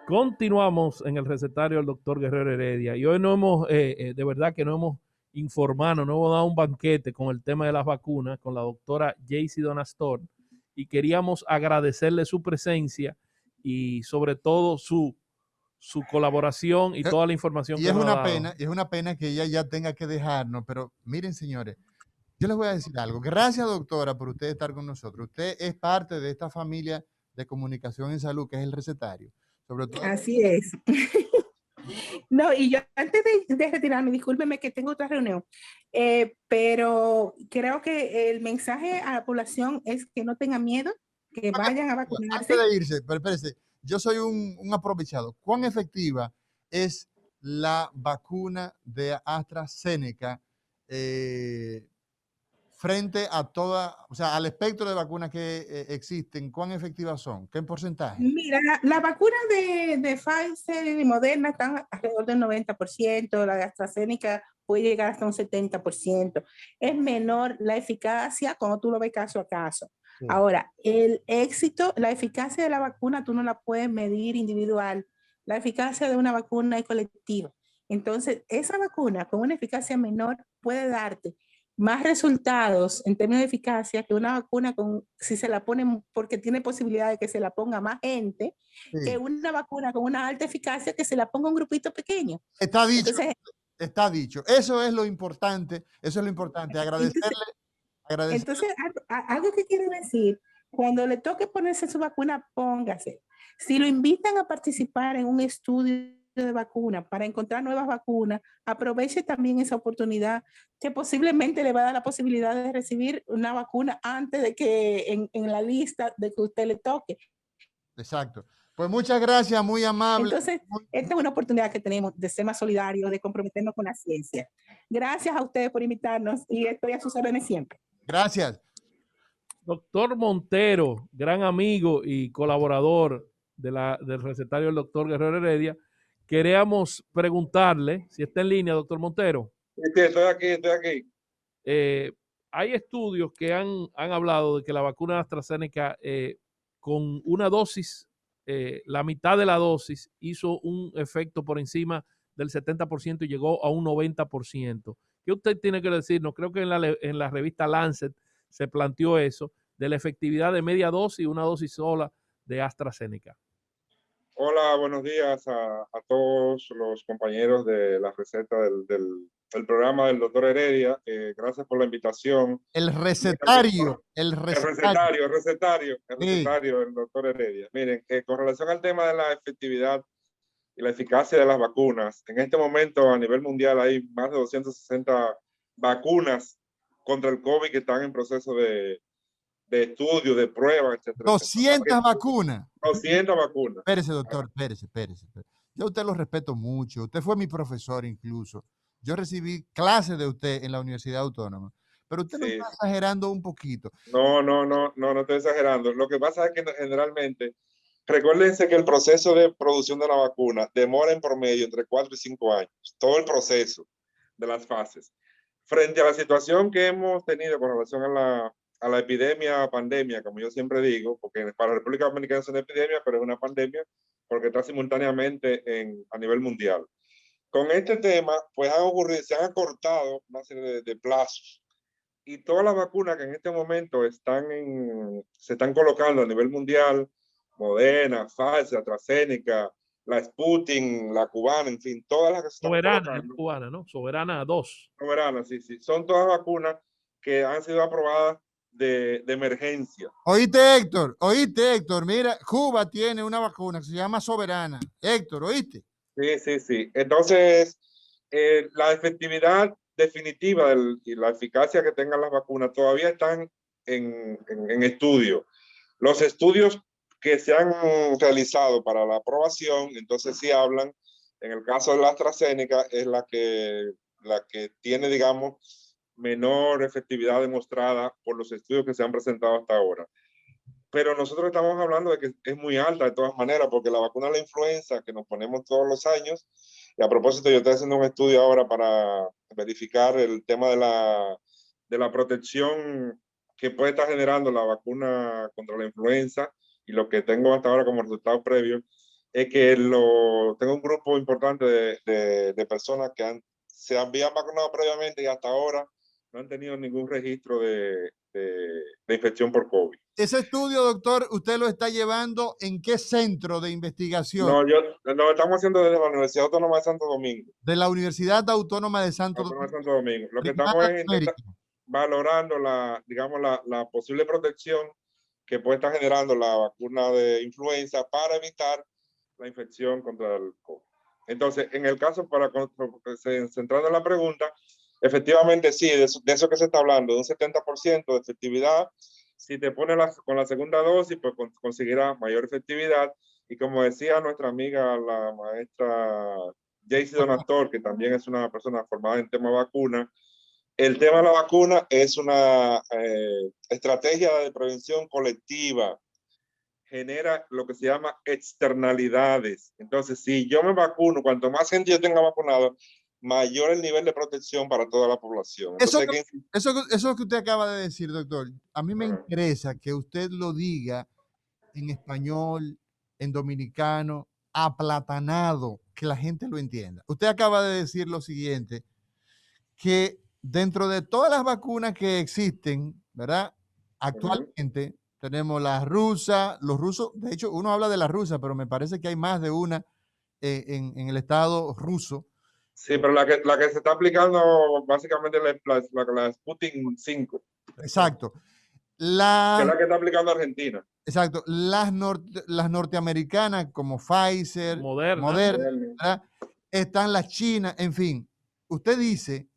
Continuamos en el recetario del doctor Guerrero Heredia y hoy no hemos, de verdad que no hemos informado, no hemos dado un banquete con el tema de las vacunas con la doctora Jaycee Donastor y queríamos agradecerle su presencia y sobre todo su colaboración y toda la información Y que es nos ha una dado. pena, es una pena que ella ya tenga que dejarnos, pero miren, señores, yo les voy a decir algo. Gracias, doctora, por usted estar con nosotros. Usted es parte de esta familia de comunicación en salud, que es el recetario. Sobre todo. Así es. No, y yo antes de retirarme, discúlpeme que tengo otra reunión, pero creo que el mensaje a la población es que no tengan miedo, que vayan a Antes vacunarse. de irse, pero espérese, yo soy un aprovechado. ¿Cuán efectiva es la vacuna de AstraZeneca frente a toda, o sea, al espectro de vacunas que existen? ¿Cuán efectivas son? ¿Qué porcentaje? Mira, la vacuna de Pfizer y Moderna están alrededor del 90%, la de AstraZeneca puede llegar hasta un 70%. Es menor la eficacia cuando tú lo ves caso a caso. Sí. Ahora, el éxito, la eficacia de la vacuna tú no la puedes medir individual. La eficacia de una vacuna es colectiva. Entonces, esa vacuna con una eficacia menor puede darte más resultados en términos de eficacia que una vacuna con, si se la ponen, porque tiene posibilidad de que se la ponga más gente, Sí. que una vacuna con una alta eficacia que se la ponga un grupito pequeño. Está dicho. Entonces, Está dicho. Eso es lo importante. Eso es lo importante. Agradecerle. entonces algo que quiero decir, cuando le toque ponerse su vacuna, póngase. Si lo invitan a participar en un estudio de vacuna para encontrar nuevas vacunas, aproveche también esa oportunidad que posiblemente le va a dar la posibilidad de recibir una vacuna antes de que en la lista de que usted le toque. Exacto. Pues muchas gracias, muy amable. Entonces, esta es una oportunidad que tenemos de ser más solidarios, de comprometernos con la ciencia. Gracias a ustedes por invitarnos y estoy a sus órdenes siempre. Gracias. Doctor Montero, gran amigo y colaborador del recetario del doctor Guerrero Heredia, queríamos preguntarle, si está en línea, doctor Montero. Sí, estoy aquí, estoy aquí. Hay estudios que han hablado de que la vacuna de AstraZeneca con una dosis, la mitad de la dosis, hizo un efecto por encima del 70% y llegó a un 90%. ¿Qué usted tiene que decirnos? Creo que en la revista Lancet se planteó eso, de la efectividad de media dosis y una dosis sola de AstraZeneca. Hola, buenos días a todos los compañeros de la receta del programa del doctor Heredia. Gracias por la invitación. El recetario. El recetario Sí. del doctor Heredia. Miren, con relación al tema de la efectividad y la eficacia de las vacunas, en este momento a nivel mundial hay más de 260 vacunas contra el COVID que están en proceso de estudio, de prueba, etcétera. 200 vacunas. 200 vacunas. Espérese, doctor, espérese. Yo a usted lo respeto mucho. Usted fue mi profesor incluso. Yo recibí clases de usted en la Universidad Autónoma. Pero usted me está exagerando un poquito. No estoy exagerando. Lo que pasa es que generalmente, recuérdense que el proceso de producción de la vacuna demora en promedio entre 4 y 5 años. Todo el proceso de las fases. Frente a la situación que hemos tenido con relación a la epidemia, pandemia, como yo siempre digo, porque para la República Dominicana es una epidemia, pero es una pandemia porque está simultáneamente a nivel mundial. Con este tema, pues se han acortado una serie de plazos y todas las vacunas que en este momento se están colocando a nivel mundial, Moderna, Pfizer, AstraZeneca, la Sputnik, la cubana, en fin, todas las que se están Soberana, colocando. cubana, ¿no? Soberana 2. Soberana, sí. Son todas vacunas que han sido aprobadas de emergencia. Oíste, Héctor, mira, Cuba tiene una vacuna que se llama Soberana. Héctor, ¿oíste? Sí. Entonces, la efectividad definitiva y la eficacia que tengan las vacunas todavía están en estudio. Los estudios que se han realizado para la aprobación, entonces sí hablan, en el caso de la AstraZeneca, es la que tiene, digamos, menor efectividad demostrada por los estudios que se han presentado hasta ahora. Pero nosotros estamos hablando de que es muy alta de todas maneras, porque la vacuna de la influenza que nos ponemos todos los años, y a propósito yo estoy haciendo un estudio ahora para verificar el tema de la protección que puede estar generando la vacuna contra la influenza, y lo que tengo hasta ahora como resultado previo es que tengo un grupo importante de personas que se habían vacunado previamente y hasta ahora no han tenido ningún registro de infección por COVID. Ese estudio, doctor, ¿usted lo está llevando en qué centro de investigación? No, lo estamos haciendo desde la Universidad Autónoma de Santo Domingo. De la Universidad Autónoma de Santo Domingo. Lo que estamos es valorando digamos, la posible protección que puede estar generando la vacuna de influenza para evitar la infección contra el COVID. Entonces, en el caso, centrando en la pregunta, efectivamente sí, de eso que se está hablando, de un 70% de efectividad. Si te pones con la segunda dosis, pues conseguirás mayor efectividad. Y como decía nuestra amiga, la maestra Jaycee Donator, que también es una persona formada en tema vacuna, el tema de la vacuna es una estrategia de prevención colectiva. Genera lo que se llama externalidades. Entonces, si yo me vacuno, cuanto más gente yo tenga vacunado, mayor el nivel de protección para toda la población. Entonces, eso que usted acaba de decir, doctor, a mí me interesa que usted lo diga en español, en dominicano, aplatanado, que la gente lo entienda. Usted acaba de decir lo siguiente, que dentro de todas las vacunas que existen, ¿verdad? Actualmente tenemos la rusa, los rusos, de hecho uno habla de la rusa, pero me parece que hay más de una en el estado ruso. Sí, pero la que se está aplicando básicamente es la Sputnik 5. Exacto. Que es la que está aplicando Argentina. Exacto. Las norteamericanas como Pfizer, Moderna, están las chinas, en fin. Usted dice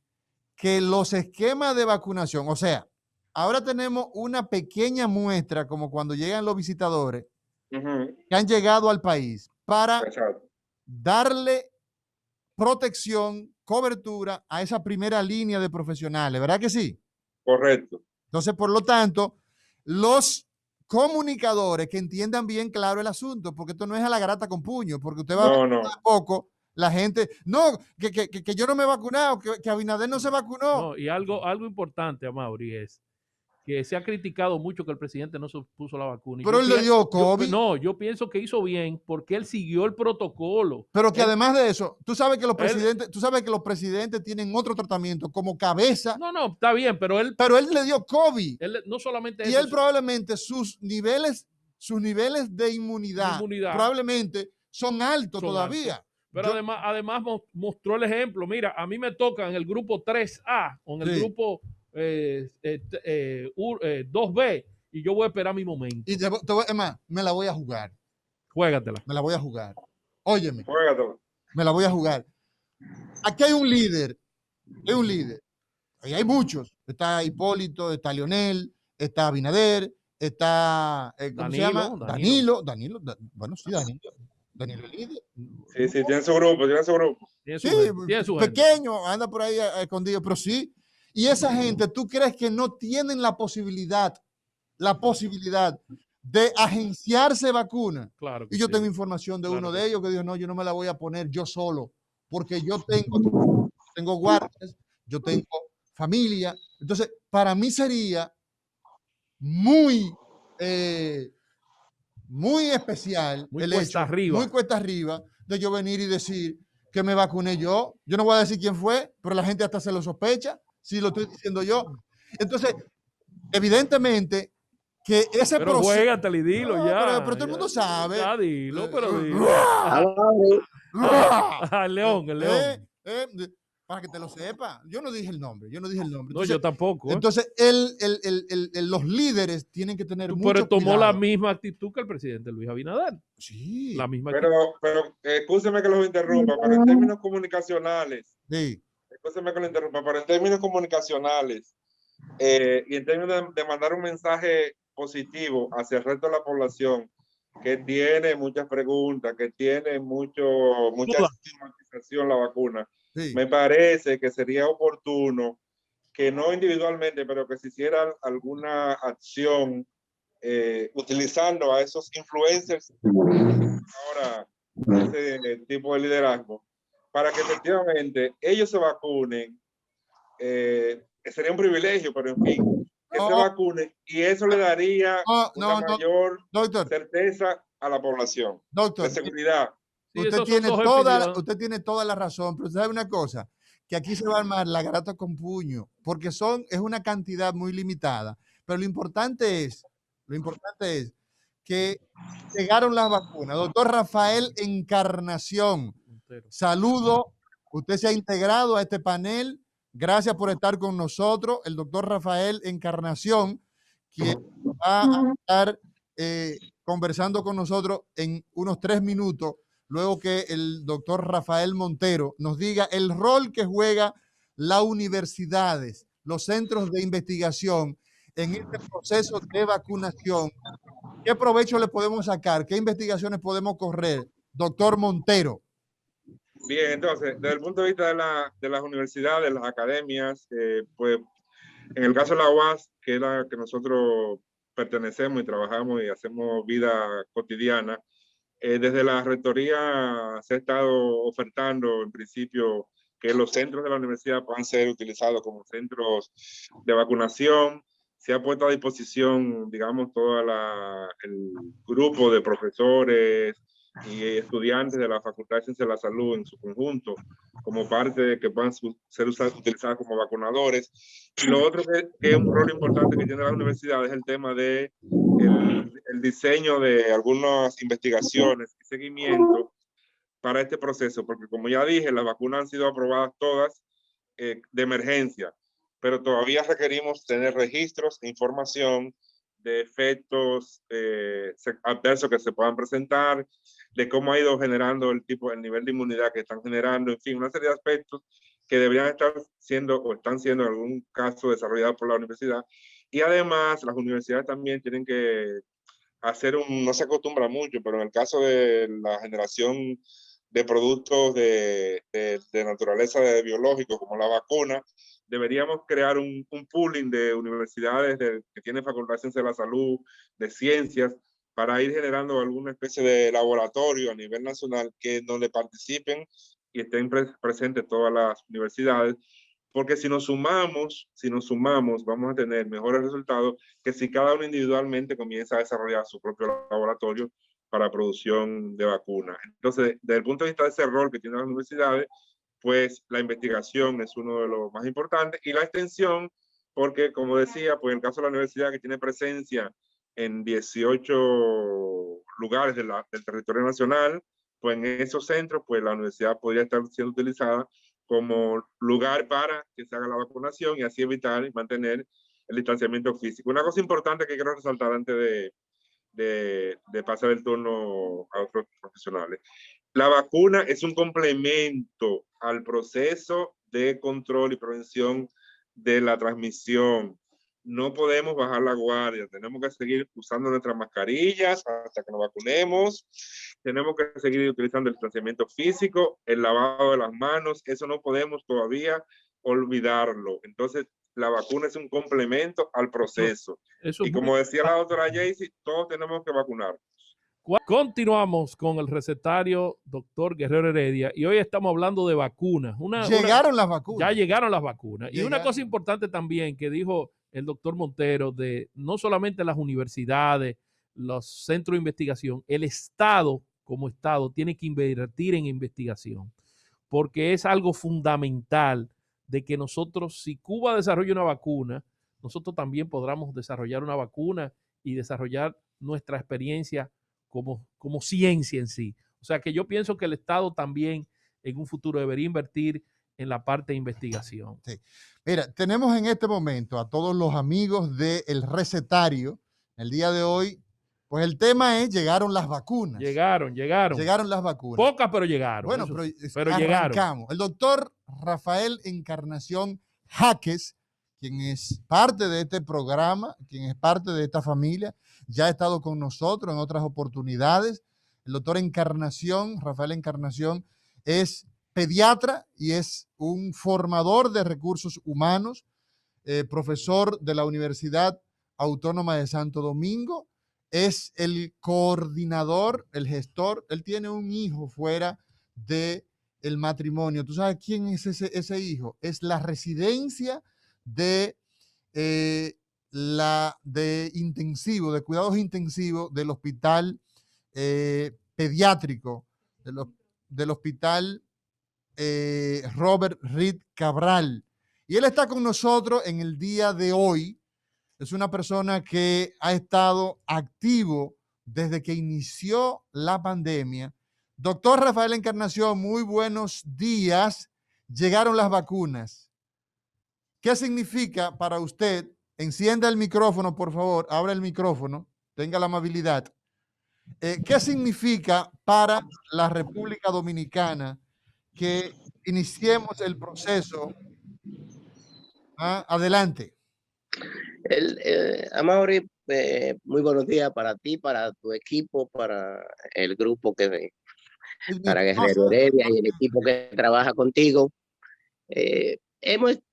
que los esquemas de vacunación, o sea, ahora tenemos una pequeña muestra como cuando llegan los visitadores que han llegado al país para darle protección, cobertura a esa primera línea de profesionales, ¿verdad que sí? Correcto. Entonces, por lo tanto, los comunicadores que entiendan bien claro el asunto, porque esto no es a la grata con puño, porque usted va a ver poco la gente, no, que yo no me he vacunado, que Abinader no se vacunó. No, y algo importante, Amaury, es que se ha criticado mucho que el presidente no se puso la vacuna. Pero él le dio COVID. Yo pienso que hizo bien porque él siguió el protocolo. Pero que además de eso, tú sabes que los presidentes tienen otro tratamiento como cabeza. No, está bien, pero él le dio COVID. Él no solamente y eso, él probablemente sus niveles de inmunidad probablemente son altos todavía. Altos. Pero además mostró el ejemplo. Mira, a mí me toca en el grupo 3A o en el grupo 2B y yo voy a esperar mi momento. Y me la voy a jugar. Juégatela. Me la voy a jugar. Óyeme. Juégatela. Me la voy a jugar. Aquí hay un líder. Ahí hay muchos. Está Hipólito, está Leonel, está Abinader, está ¿cómo se llama? Danilo. Bueno, sí, Danilo es líder. Sí, tiene su grupo. Tiene su pequeño, anda por ahí escondido, pero sí. Y esa gente, ¿tú crees que no tienen la posibilidad de agenciarse vacuna? Claro. Y yo tengo información de uno de ellos que dijo, no, yo no me la voy a poner yo solo, porque yo tengo guardias, yo tengo familia. Entonces, para mí sería muy especial, muy cuesta arriba de yo venir y decir que me vacuné yo. Yo no voy a decir quién fue, pero la gente hasta se lo sospecha si lo estoy diciendo yo. Entonces, evidentemente que ese proceso... Juégatele y dilo ya. Pero todo el mundo sabe. Ya dilo, pero dilo. El león. Para que te lo sepa. Yo no dije el nombre. Entonces, no, yo tampoco. Entonces, los líderes tienen que tener mucho cuidado. Pero tomó la misma actitud que el presidente Luis Abinader. Sí. La misma actitud. Pero excúseme que los interrumpa, pero en términos comunicacionales. Sí. Excúseme que lo interrumpa, pero en términos comunicacionales y en términos de mandar un mensaje positivo hacia el resto de la población que tiene muchas preguntas, que tiene mucha estigmatización la vacuna. Sí. Me parece que sería oportuno que no individualmente, pero que se hiciera alguna acción utilizando a esos influencers ahora ese tipo de liderazgo para que efectivamente ellos se vacunen. Sería un privilegio, pero en fin, que se vacunen y eso le daría una mayor certeza a la población. Doctor, De seguridad. Sí, usted esos son tiene, dos usted tiene toda la razón, pero usted sabe una cosa, que aquí se va a armar la garata con puño, porque es una cantidad muy limitada. Pero lo importante es que llegaron las vacunas. Doctor Rafael Encarnación, saludo. Usted se ha integrado a este panel. Gracias por estar con nosotros. El doctor Rafael Encarnación, quien va a estar conversando con nosotros en unos 3 minutos, luego que el doctor Rafael Montero nos diga el rol que juega las universidades, los centros de investigación en este proceso de vacunación. ¿Qué provecho le podemos sacar? ¿Qué investigaciones podemos correr? Doctor Montero. Bien, entonces, desde el punto de vista de las universidades, las academias, pues en el caso de la UAS, que es la que nosotros pertenecemos y trabajamos y hacemos vida cotidiana, desde la rectoría se ha estado ofertando en principio que los centros de la universidad puedan ser utilizados como centros de vacunación. Se ha puesto a disposición, digamos, todo el grupo de profesores y estudiantes de la Facultad de Ciencias de la Salud en su conjunto, como parte de que puedan ser utilizados como vacunadores. Y lo otro que es un rol importante que tiene la universidad es el tema de el diseño de algunas investigaciones y seguimiento para este proceso, porque como ya dije, las vacunas han sido aprobadas todas de emergencia, pero todavía requerimos tener registros e información de efectos adversos que se puedan presentar, de cómo ha ido generando el nivel de inmunidad que están generando, en fin, una serie de aspectos que deberían estar siendo o están siendo en algún caso desarrollados por la universidad. Y además, las universidades también tienen que hacer no se acostumbra mucho, pero en el caso de la generación de productos de naturaleza biológicos como la vacuna, deberíamos crear un pooling de universidades que tienen Facultad de Ciencias de la Salud, de ciencias, para ir generando alguna especie de laboratorio a nivel nacional donde participen y estén presentes todas las universidades, porque si nos sumamos, vamos a tener mejores resultados que si cada uno individualmente comienza a desarrollar su propio laboratorio para producción de vacunas. Entonces, desde el punto de vista de ese rol que tienen las universidades, pues la investigación es uno de los más importantes y la extensión, porque como decía, pues en el caso de la universidad que tiene presencia en 18 lugares del territorio nacional, pues en esos centros, pues la universidad podría estar siendo utilizada como lugar para que se haga la vacunación y así evitar y mantener el distanciamiento físico. Una cosa importante que quiero resaltar antes de pasar el turno a otros profesionales. La vacuna es un complemento al proceso de control y prevención de la transmisión. No podemos bajar la guardia, tenemos que seguir usando nuestras mascarillas hasta que nos vacunemos, tenemos que seguir utilizando el distanciamiento físico, el lavado de las manos, eso no podemos todavía olvidarlo. Entonces, la vacuna es un complemento al proceso. Y como decía la doctora Jaycee, todos tenemos que vacunarnos. Continuamos con el recetario doctor Guerrero Heredia y hoy estamos hablando de vacunas. Llegaron las vacunas. Ya llegaron las vacunas. Y una cosa importante también que dijo el doctor Montero, de no solamente las universidades, los centros de investigación, el Estado como Estado tiene que invertir en investigación, porque es algo fundamental de que nosotros, si Cuba desarrolla una vacuna, nosotros también podamos desarrollar una vacuna y desarrollar nuestra experiencia como ciencia en sí. O sea que yo pienso que el Estado también en un futuro debería invertir en la parte de investigación. Sí. Mira, tenemos en este momento a todos los amigos del recetario. El día de hoy, pues el tema es, llegaron las vacunas. Llegaron. Llegaron las vacunas. Pocas, pero llegaron. Bueno, pero arrancamos. Llegaron. El doctor Rafael Encarnación Jaques, quien es parte de este programa, quien es parte de esta familia, ya ha estado con nosotros en otras oportunidades. El doctor Rafael Encarnación, es pediatra y es un formador de recursos humanos, profesor de la Universidad Autónoma de Santo Domingo, es el coordinador, el gestor. Él tiene un hijo fuera del matrimonio. ¿Tú sabes quién es ese hijo? Es la residencia de cuidados intensivos del Hospital pediátrico del hospital Robert Reed Cabral. Y él está con nosotros en el día de hoy. Es una persona que ha estado activo desde que inició la pandemia. Doctor Rafael Encarnación, muy buenos días. Llegaron las vacunas. ¿Qué significa para usted? Encienda el micrófono, por favor. Abra el micrófono. Tenga la amabilidad. ¿Qué significa para la República Dominicana que iniciemos el proceso? Adelante. Amaury, muy buenos días para ti, para tu equipo, para el grupo para Guerrero Heredia y el equipo que trabaja contigo.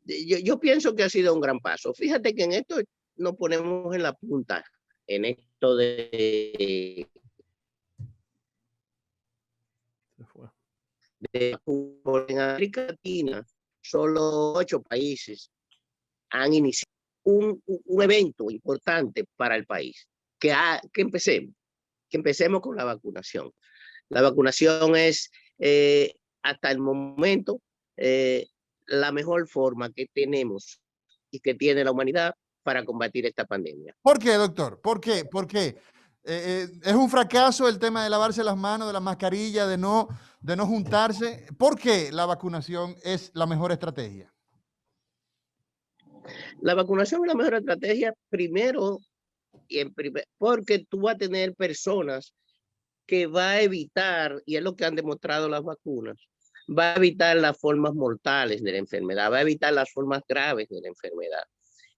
Yo pienso que ha sido un gran paso. Fíjate que en esto nos ponemos en la punta, en esto en América Latina, solo 8 países han iniciado un evento importante para el país. Que empecemos con la vacunación. La vacunación es hasta el momento la mejor forma que tenemos y que tiene la humanidad para combatir esta pandemia. ¿Por qué, doctor? ¿Por qué? ¿Por qué? ¿Es un fracaso el tema de lavarse las manos, de la mascarilla, de no juntarse? ¿Por qué la vacunación es la mejor estrategia? La vacunación es la mejor estrategia, primero, porque tú vas a tener personas que va a evitar, y es lo que han demostrado las vacunas, va a evitar las formas mortales de la enfermedad, va a evitar las formas graves de la enfermedad.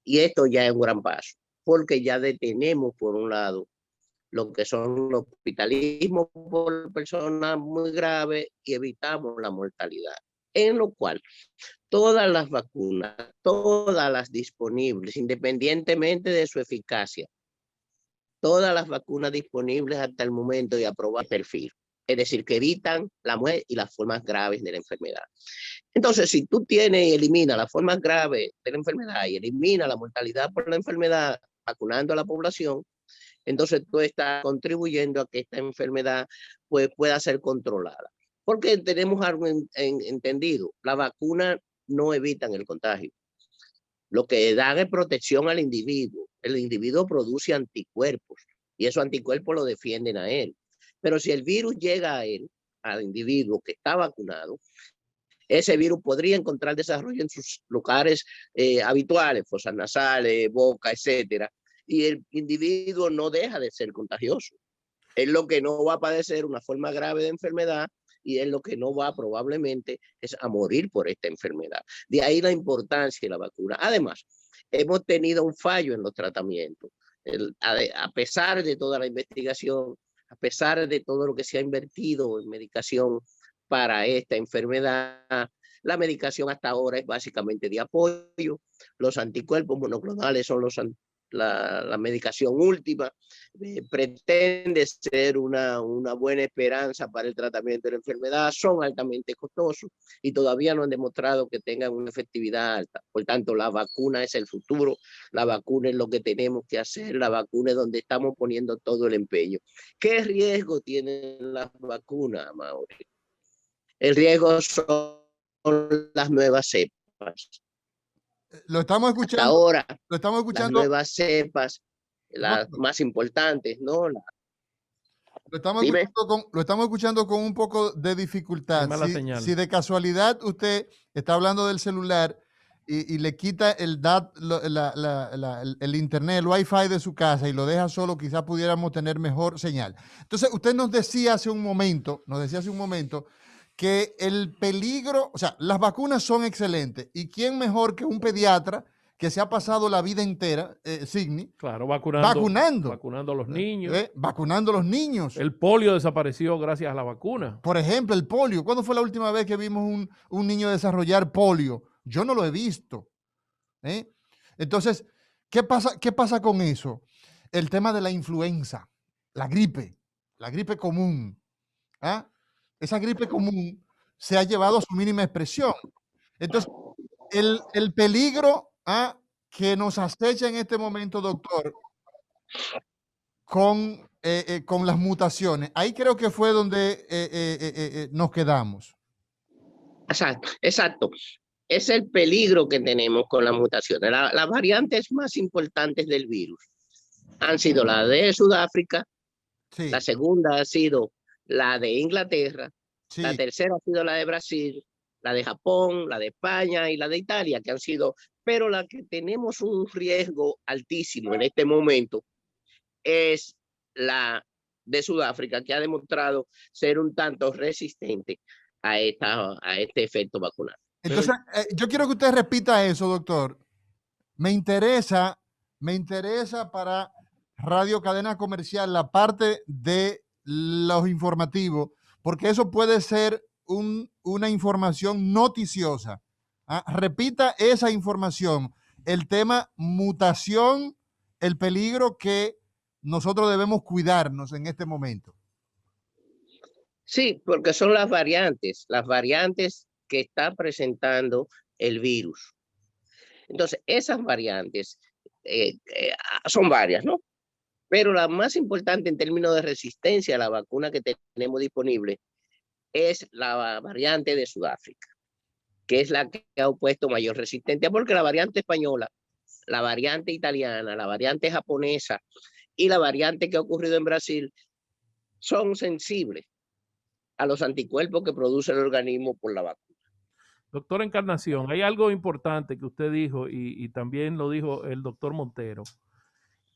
Y esto ya es un gran paso, porque ya detenemos, por un lado, lo que son los hospitalismos por personas muy graves y evitamos la mortalidad. En lo cual, todas las vacunas, todas las disponibles, independientemente de su eficacia, todas las vacunas disponibles hasta el momento y aprobadas perfil, es decir, que evitan la muerte y las formas graves de la enfermedad. Entonces, si tú tienes y eliminas las formas graves de la enfermedad y eliminas la mortalidad por la enfermedad vacunando a la población, entonces tú estás contribuyendo a que esta enfermedad pues, pueda ser controlada. Porque tenemos algo entendido, la vacuna no evitan el contagio. Lo que da es protección al individuo. El individuo produce anticuerpos y esos anticuerpos lo defienden a él. Pero si el virus llega a él, al individuo que está vacunado, ese virus podría encontrar desarrollo en sus lugares habituales, fosas nasales, boca, etcétera, y el individuo no deja de ser contagioso. Es lo que no va a padecer una forma grave de enfermedad y es lo que no va probablemente es a morir por esta enfermedad. De ahí la importancia de la vacuna. Además, hemos tenido un fallo en los tratamientos. A pesar de toda la investigación, a pesar de todo lo que se ha invertido en medicación para esta enfermedad, la medicación hasta ahora es básicamente de apoyo. Los anticuerpos monoclonales son la medicación última, pretende ser una buena esperanza para el tratamiento de la enfermedad, son altamente costosos y todavía no han demostrado que tengan una efectividad alta. Por tanto, la vacuna es el futuro, la vacuna es lo que tenemos que hacer, la vacuna es donde estamos poniendo todo el empeño. ¿Qué riesgo tienen las vacunas, Mauri? El riesgo son las nuevas cepas. Lo estamos escuchando. Hasta ahora, lo estamos escuchando. Las nuevas cepas, las más importantes, ¿no? Lo estamos escuchando con un poco de dificultad. Si de casualidad usted está hablando del celular y le quita el internet, el wifi de su casa y lo deja solo, quizás pudiéramos tener mejor señal. Entonces, usted nos decía hace un momento que el peligro, o sea, las vacunas son excelentes. ¿Y quién mejor que un pediatra que se ha pasado la vida entera, Signy? Claro, vacunando a los niños. Vacunando a los niños. El polio desapareció gracias a la vacuna. Por ejemplo, el polio. ¿Cuándo fue la última vez que vimos un niño desarrollar polio? Yo no lo he visto. Entonces, ¿qué pasa con eso? El tema de la influenza, la gripe común. Esa gripe común se ha llevado a su mínima expresión. Entonces, el peligro que nos acecha en este momento, doctor, con con las mutaciones. Ahí creo que fue donde nos quedamos. Exacto, exacto. Es el peligro que tenemos con las mutaciones. Las variantes más importantes del virus han sido la de Sudáfrica, Sí, la segunda ha sido la de Inglaterra, la sí. tercera ha sido la de Brasil, la de Japón, la de España y la de Italia, que han sido, pero la que tenemos un riesgo altísimo en este momento es la de Sudáfrica, que ha demostrado ser un tanto resistente a este efecto vacunal. Entonces, yo quiero que usted repita eso, doctor. Me interesa para Radio Cadena Comercial la parte de los informativos, porque eso puede ser una información noticiosa. Repita esa información. El tema mutación, el peligro que nosotros debemos cuidarnos en este momento. Sí, porque son las variantes que está presentando el virus. Entonces, esas variantes son varias, ¿no? Pero la más importante en términos de resistencia a la vacuna que tenemos disponible es la variante de Sudáfrica, que es la que ha opuesto mayor resistencia, porque la variante española, la variante italiana, la variante japonesa y la variante que ha ocurrido en Brasil son sensibles a los anticuerpos que produce el organismo por la vacuna. Doctor Encarnación, hay algo importante que usted dijo y también lo dijo el doctor Montero,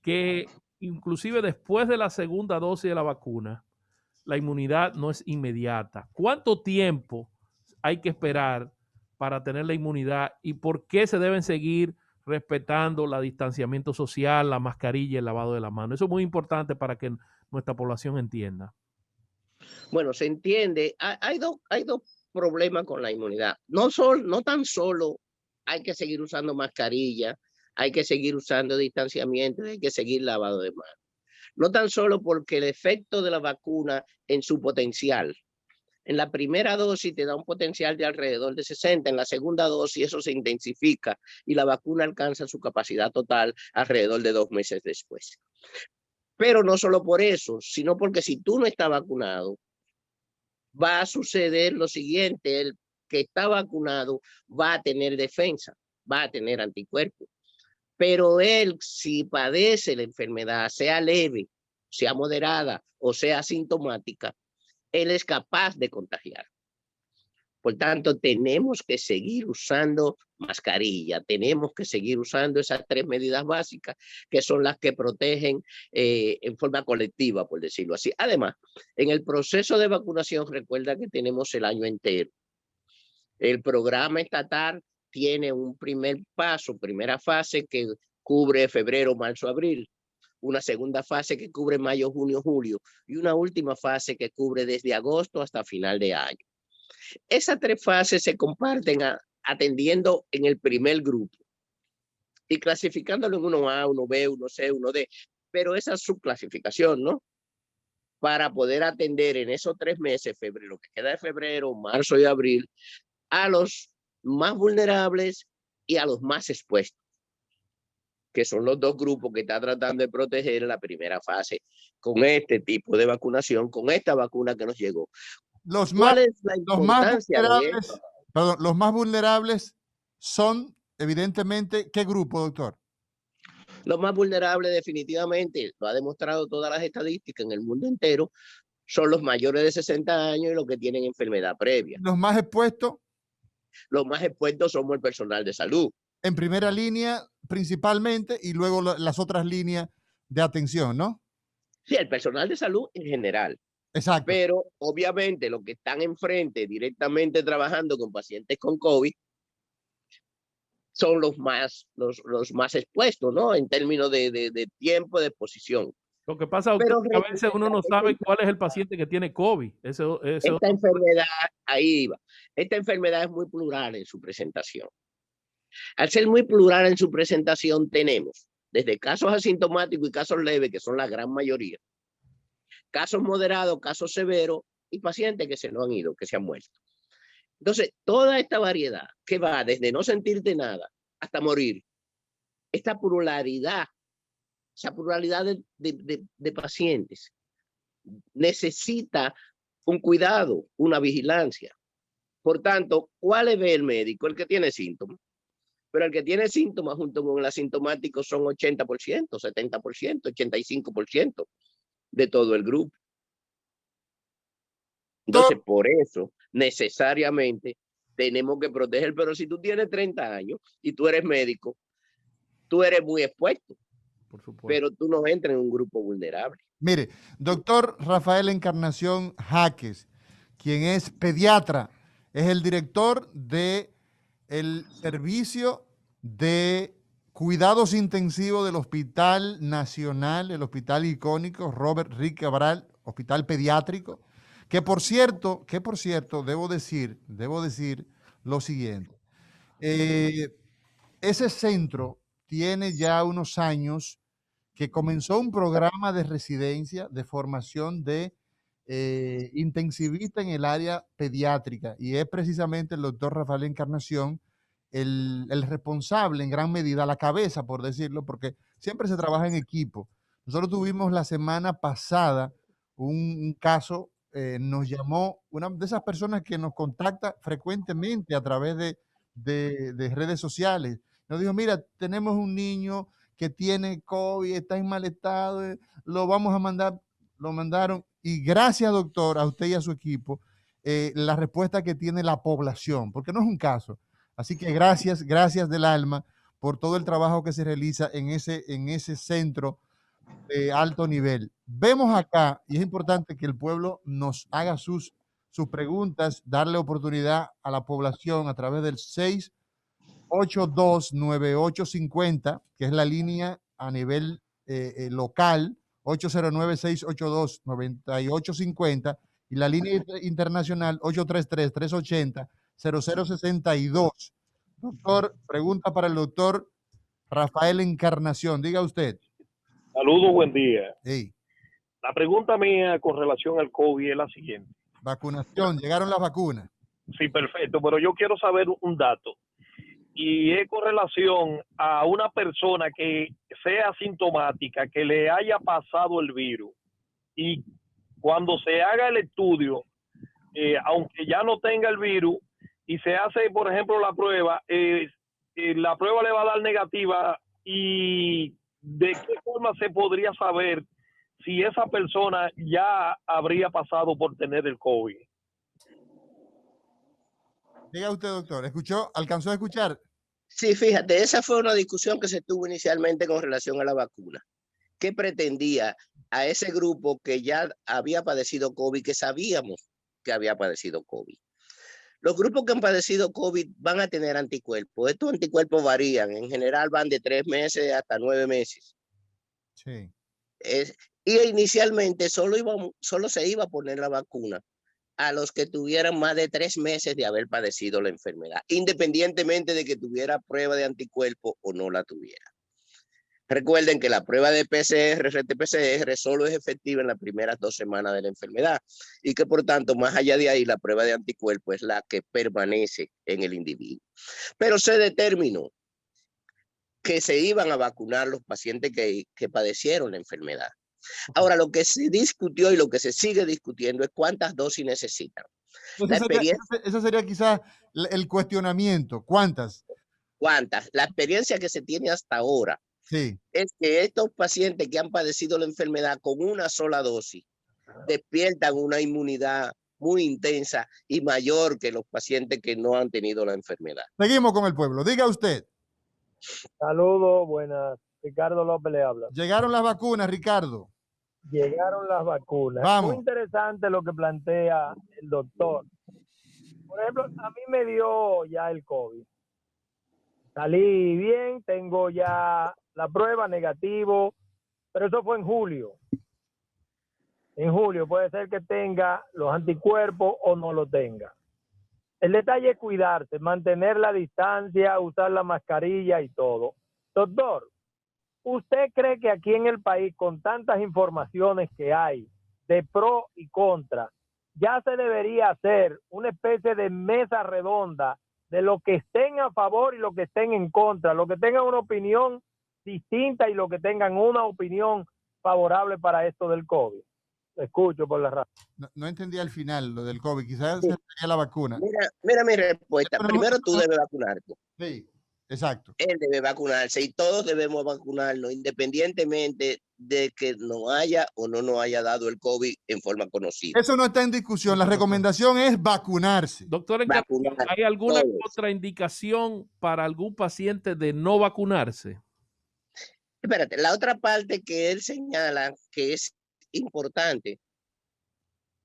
que inclusive después de la segunda dosis de la vacuna, la inmunidad no es inmediata. ¿Cuánto tiempo hay que esperar para tener la inmunidad y por qué se deben seguir respetando el distanciamiento social, la mascarilla y el lavado de la mano? Eso es muy importante para que nuestra población entienda. Bueno, se entiende, hay dos problemas con la inmunidad. No tan solo hay que seguir usando mascarilla, hay que seguir usando distanciamiento, hay que seguir lavado de manos. No tan solo porque el efecto de la vacuna en su potencial, en la primera dosis te da un potencial de alrededor de 60, en la segunda dosis eso se intensifica y la vacuna alcanza su capacidad total alrededor de 2 meses después. Pero no solo por eso, sino porque si tú no estás vacunado, va a suceder lo siguiente: el que está vacunado va a tener defensa, va a tener anticuerpos, pero él, si padece la enfermedad, sea leve, sea moderada o sea asintomática, él es capaz de contagiar. Por tanto, tenemos que seguir usando mascarilla, tenemos que seguir usando esas 3 medidas básicas que son las que protegen en forma colectiva, por decirlo así. Además, en el proceso de vacunación, recuerda que tenemos el año entero. El programa estatal tiene un primer paso, primera fase que cubre febrero, marzo, abril, una segunda fase que cubre mayo, junio, julio y una última fase que cubre desde agosto hasta final de año. Esas 3 fases se comparten atendiendo en el primer grupo y clasificándolo en 1A, 1B, 1C, 1D, pero esa subclasificación, ¿no? Para poder atender en esos 3 meses, febrero, lo que queda de febrero, marzo y abril, a los más vulnerables y a los más expuestos, que son los 2 grupos que está tratando de proteger en la primera fase con este tipo de vacunación, con esta vacuna que nos llegó. ¿Cuál es la importancia de esto? Perdón, los más vulnerables son, evidentemente, ¿qué grupo, doctor? Los más vulnerables, definitivamente, lo ha demostrado todas las estadísticas en el mundo entero, son los mayores de 60 años y los que tienen enfermedad previa. ¿Los más expuestos? Los más expuestos somos el personal de salud. En primera línea, principalmente, y luego las otras líneas de atención, ¿no? Sí, el personal de salud en general. Exacto. Pero obviamente los que están enfrente directamente trabajando con pacientes con COVID son los más expuestos, ¿no? En términos de tiempo de exposición. Lo que pasa es que a veces uno no sabe cuál es el paciente que tiene COVID. Esta enfermedad, ahí va. Esta enfermedad es muy plural en su presentación. Al ser muy plural en su presentación, tenemos desde casos asintomáticos y casos leves, que son la gran mayoría, casos moderados, casos severos y pacientes que se nos han ido, que se han muerto. Entonces, toda esta variedad que va desde no sentirte nada hasta morir, esta pluralidad, esa pluralidad de pacientes necesita un cuidado, una vigilancia. Por tanto, ¿cuál ve el médico? El que tiene síntomas. Pero el que tiene síntomas junto con el asintomático son 80%, 70%, 85% de todo el grupo. Entonces, por eso, necesariamente, tenemos que proteger. Pero si tú tienes 30 años y tú eres médico, tú eres muy expuesto. Por supuesto. Pero tú no entras en un grupo vulnerable. Mire, doctor Rafael Encarnación Jaques, quien es pediatra, es el director del servicio de cuidados intensivos del Hospital Nacional, el Hospital Icónico Robert Rick Cabral, Hospital Pediátrico, que por cierto, debo decir lo siguiente. Ese centro tiene ya unos años que comenzó un programa de residencia, de formación de intensivista en el área pediátrica, y es precisamente el doctor Rafael Encarnación el responsable en gran medida, la cabeza, por decirlo, porque siempre se trabaja en equipo. Nosotros tuvimos la semana pasada un caso, nos llamó una de esas personas que nos contacta frecuentemente a través de redes sociales. Nos dijo, mira, tenemos un niño que tiene COVID, está en mal estado, lo vamos a mandar, lo mandaron. Y gracias, doctor, a usted y a su equipo, la respuesta que tiene la población, porque no es un caso. Así que gracias del alma por todo el trabajo que se realiza en ese centro de alto nivel. Vemos acá, y es importante que el pueblo nos haga sus preguntas, darle oportunidad a la población a través del 682-9850, que es la línea a nivel local, 809-682-9850, y la línea internacional 833-380-0062. Doctor, pregunta para el doctor Rafael Encarnación. Diga usted. Saludos, buen día. Hey. La pregunta mía con relación al COVID es la siguiente. Vacunación, llegaron las vacunas. Sí, perfecto, pero yo quiero saber un dato. Y es con relación a una persona que sea asintomática, que le haya pasado el virus, y cuando se haga el estudio, aunque ya no tenga el virus, y se hace, por ejemplo, la prueba le va a dar negativa, y de qué forma se podría saber si esa persona ya habría pasado por tener el COVID. Diga usted, doctor, ¿escuchó? ¿Alcanzó a escuchar? Sí, fíjate, esa fue una discusión que se tuvo inicialmente con relación a la vacuna. ¿Qué pretendía a ese grupo que ya había padecido COVID, que sabíamos que había padecido COVID? Los grupos que han padecido COVID van a tener anticuerpos. Estos anticuerpos varían. En general van de 3 meses hasta 9 meses. Sí. Y inicialmente solo se iba a poner la vacuna a los que tuvieran más de 3 meses de haber padecido la enfermedad, independientemente de que tuviera prueba de anticuerpo o no la tuviera. Recuerden que la prueba de PCR, RT-PCR, solo es efectiva en las primeras 2 semanas de la enfermedad, y que por tanto, más allá de ahí, la prueba de anticuerpo es la que permanece en el individuo. Pero se determinó que se iban a vacunar los pacientes que padecieron la enfermedad. Ahora, lo que se discutió y lo que se sigue discutiendo es cuántas dosis necesitan. Ese sería quizás el cuestionamiento. ¿Cuántas? ¿Cuántas? La experiencia que se tiene hasta ahora es que estos pacientes que han padecido la enfermedad con una sola dosis despiertan una inmunidad muy intensa y mayor que los pacientes que no han tenido la enfermedad. Seguimos con el pueblo. Diga usted. Saludos, buenas. Ricardo López le habla. Llegaron las vacunas, Ricardo. Llegaron las vacunas. Vamos. Muy interesante lo que plantea el doctor. Por ejemplo, a mí me dio ya el COVID. Salí bien, tengo ya la prueba negativo, pero eso fue en julio. En julio puede ser que tenga los anticuerpos o no lo tenga. El detalle es cuidarse, mantener la distancia, usar la mascarilla y todo. Doctor, ¿usted cree que aquí en el país, con tantas informaciones que hay de pro y contra, ya se debería hacer una especie de mesa redonda de los que estén a favor y los que estén en contra, los que tengan una opinión distinta y los que tengan una opinión favorable para esto del COVID? Escucho por la radio. No entendí al final lo del COVID. Quizás se refería a la vacuna. Mira mi respuesta. Pero Primero tú debes vacunarte. Sí, exacto. Él debe vacunarse y todos debemos vacunarnos independientemente de que no haya o no haya dado el COVID en forma conocida. Eso no está en discusión. La recomendación es vacunarse. Doctor, Vacunar ¿hay alguna todos. contraindicación para algún paciente de no vacunarse? Espérate, la otra parte que él señala que es importante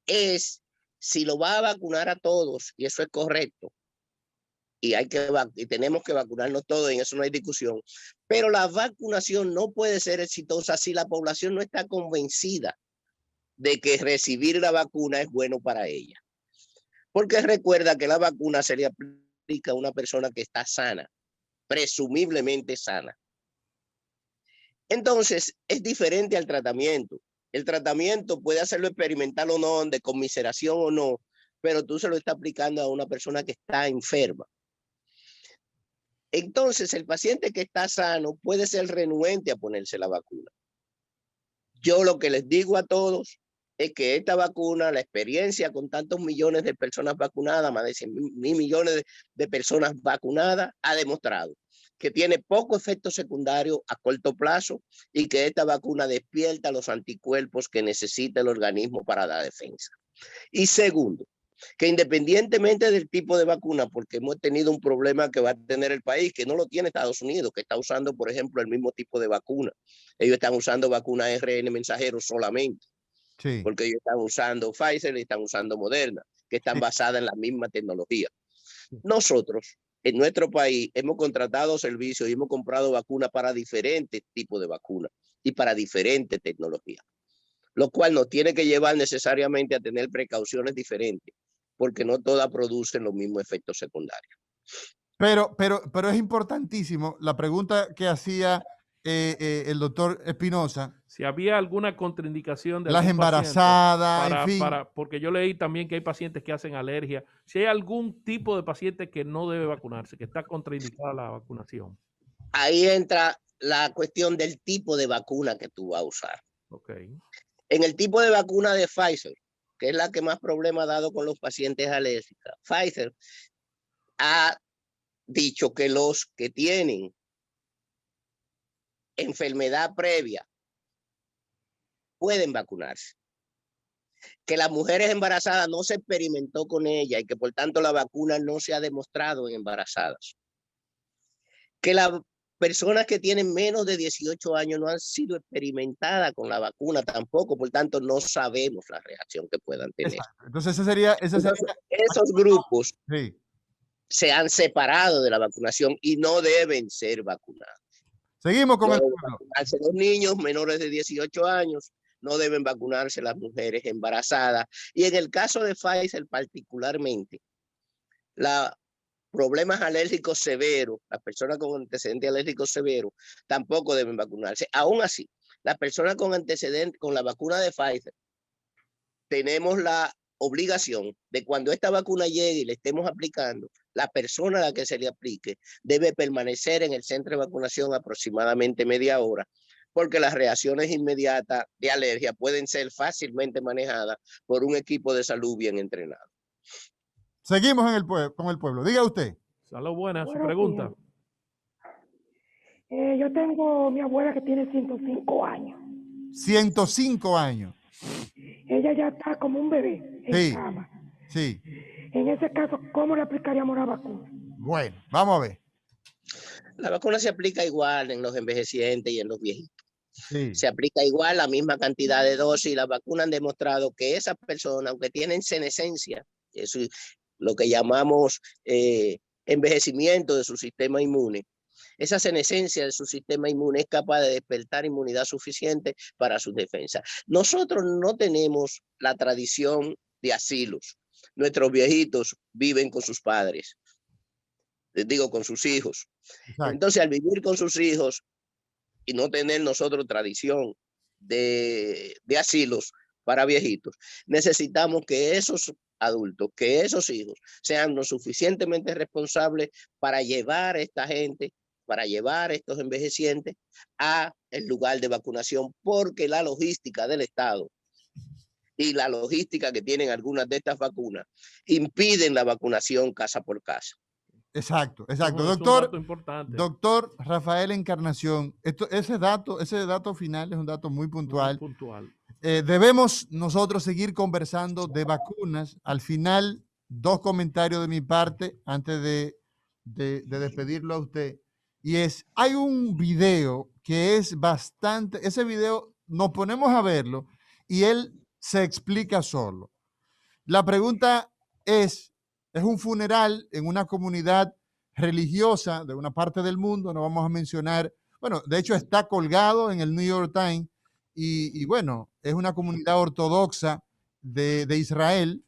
es si lo va a vacunar a todos, y eso es correcto, y tenemos que vacunarnos todos, en eso no hay discusión, pero la vacunación no puede ser exitosa si la población no está convencida de que recibir la vacuna es bueno para ella. Porque recuerda que la vacuna se le aplica a una persona que está sana, presumiblemente sana. Entonces, es diferente al tratamiento. El tratamiento puede hacerlo experimental o no, de conmiseración o no, pero tú se lo estás aplicando a una persona que está enferma. Entonces, el paciente que está sano puede ser renuente a ponerse la vacuna. Yo lo que les digo a todos es que esta vacuna, la experiencia con tantos millones de personas vacunadas, más de 100 mil millones de personas vacunadas, ha demostrado que tiene poco efecto secundario a corto plazo y que esta vacuna despierta los anticuerpos que necesita el organismo para la defensa. Y segundo, que independientemente del tipo de vacuna, porque hemos tenido un problema que va a tener el país, que no lo tiene Estados Unidos, que está usando, por ejemplo, el mismo tipo de vacuna. Ellos están usando vacuna ARN mensajero solamente, Sí. porque ellos están usando Pfizer y están usando Moderna, que están basadas en la misma tecnología. Nosotros, en nuestro país, hemos contratado servicios y hemos comprado vacunas para diferentes tipos de vacunas y para diferentes tecnologías, lo cual nos tiene que llevar necesariamente a tener precauciones diferentes, porque no todas producen los mismos efectos secundarios. Pero es importantísimo la pregunta que hacía el doctor Espinosa. Si había alguna contraindicación de Las algún embarazadas, paciente en fin. porque yo leí también que hay pacientes que hacen alergia. Si hay algún tipo de paciente que no debe vacunarse, que está contraindicada la vacunación. Ahí entra la cuestión del tipo de vacuna que tú vas a usar. Okay. En el tipo de vacuna de Pfizer, que es la que más problema ha dado con los pacientes alérgicos, Pfizer ha dicho que los que tienen enfermedad previa pueden vacunarse. Que las mujeres embarazadas no se experimentó con ella y que por tanto la vacuna no se ha demostrado en embarazadas. Que las personas que tienen menos de 18 años no han sido experimentadas con la vacuna tampoco, por tanto no sabemos la reacción que puedan tener. Exacto. Entonces esos grupos sí, se han separado de la vacunación y no deben ser vacunados. Seguimos con no el deben vacunarse los niños menores de 18 años, no deben vacunarse las mujeres embarazadas. Y en el caso de Pfizer particularmente, los problemas alérgicos severos, las personas con antecedentes alérgicos severos, tampoco deben vacunarse. Aún así, las personas con antecedentes, con la vacuna de Pfizer, tenemos la obligación de cuando esta vacuna llegue y le estemos aplicando, la persona a la que se le aplique debe permanecer en el centro de vacunación aproximadamente media hora, porque las reacciones inmediatas de alergia pueden ser fácilmente manejadas por un equipo de salud bien entrenado. Seguimos con el pueblo. Diga usted. Salud, buena, su Buenos pregunta. Yo tengo mi abuela que tiene 105 años. 105 años. Ella ya está como un bebé en cama. Sí. En ese caso, ¿cómo le aplicaríamos la vacuna? Bueno, vamos a ver. La vacuna se aplica igual en los envejecientes y en los viejitos. Sí. Se aplica igual la misma cantidad de dosis. Las vacunas han demostrado que esas personas, aunque tienen senescencia, eso es lo que llamamos envejecimiento de su sistema inmune, esa senescencia de su sistema inmune es capaz de despertar inmunidad suficiente para su defensa. Nosotros no tenemos la tradición de asilos. Nuestros viejitos viven con sus padres, les digo, con sus hijos. Exacto. Entonces, al vivir con sus hijos y no tener nosotros tradición de asilos para viejitos, necesitamos que esos adultos, que esos hijos sean lo suficientemente responsables para llevar a esta gente, para llevar a estos envejecientes a el lugar de vacunación, porque la logística del Estado y la logística que tienen algunas de estas vacunas impiden la vacunación casa por casa. Exacto, exacto. Es un Doctor, dato importante. doctor Rafael Encarnación, ese dato final es un dato muy puntual. Muy puntual. Debemos nosotros seguir conversando de vacunas. Al final, 2 comentarios de mi parte antes de despedirlo a usted. Y hay un video que es bastante, ese video nos ponemos a verlo y él se explica solo. La pregunta es un funeral en una comunidad religiosa de una parte del mundo, no vamos a mencionar, bueno, de hecho está colgado en el New York Times y bueno, es una comunidad ortodoxa de Israel.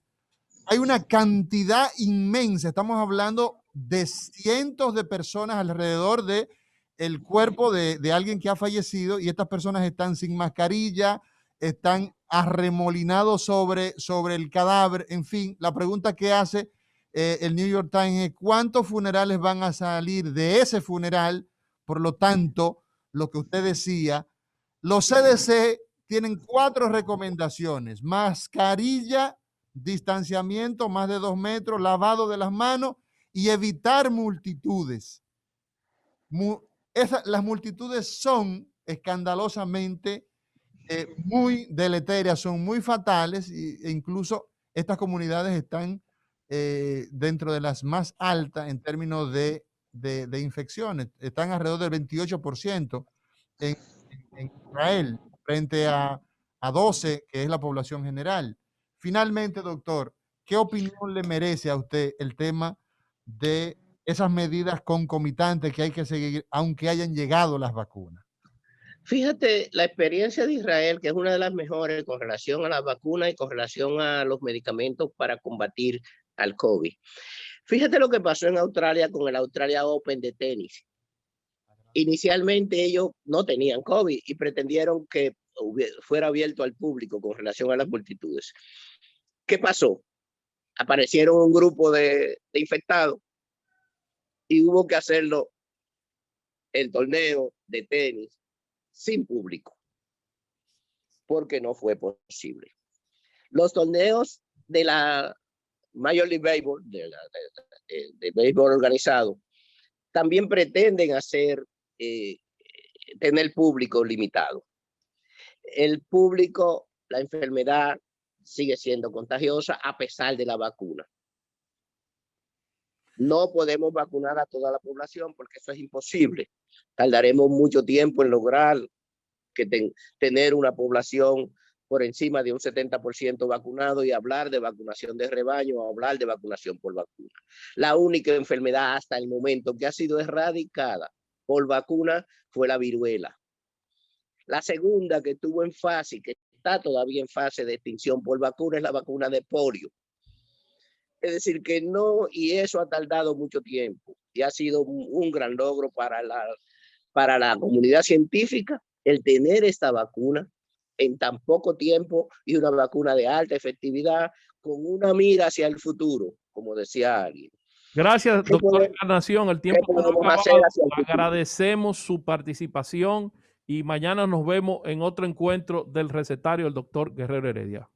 Hay una cantidad inmensa, estamos hablando de cientos de personas alrededor de el cuerpo de alguien que ha fallecido y estas personas están sin mascarilla, están arremolinados sobre el cadáver. En fin, la pregunta que hace el New York Times es ¿cuántos funerales van a salir de ese funeral? Por lo tanto, lo que usted decía, los CDC tienen 4 recomendaciones: mascarilla, distanciamiento más de 2 metros, lavado de las manos y evitar multitudes. Las multitudes son escandalosamente muy deleterias, son muy fatales e incluso estas comunidades están dentro de las más altas en términos de infecciones. Están alrededor del 28% en Israel frente a 12, que es la población general. Finalmente, doctor, ¿qué opinión le merece a usted el tema de esas medidas concomitantes que hay que seguir, aunque hayan llegado las vacunas? Fíjate, la experiencia de Israel, que es una de las mejores con relación a las vacunas y con relación a los medicamentos para combatir al COVID. Fíjate lo que pasó en Australia con el Australia Open de tenis. Inicialmente ellos no tenían COVID y pretendieron que fuera abierto al público con relación a las multitudes. ¿Qué pasó? Aparecieron un grupo de infectados y hubo que hacerlo el torneo de tenis sin público, porque no fue posible. Los torneos de la Major League Baseball, de béisbol organizado, también pretenden tener público limitado. El público, la enfermedad sigue siendo contagiosa a pesar de la vacuna. No podemos vacunar a toda la población porque eso es imposible. Tardaremos mucho tiempo en lograr tener una población por encima de un 70% vacunado y hablar de vacunación de rebaño o hablar de vacunación por vacuna. La única enfermedad hasta el momento que ha sido erradicada por vacuna fue la viruela. La segunda que estuvo en fase y que está todavía en fase de extinción por vacuna es la vacuna de polio. Es decir, que no, y eso ha tardado mucho tiempo y ha sido un gran logro para la comunidad científica el tener esta vacuna en tan poco tiempo y una vacuna de alta efectividad con una mira hacia el futuro, como decía alguien. Gracias, doctor Encarnación. El tiempo que nos ha acabado. Agradecemos su participación y mañana nos vemos en otro encuentro del recetario del doctor Guerrero Heredia.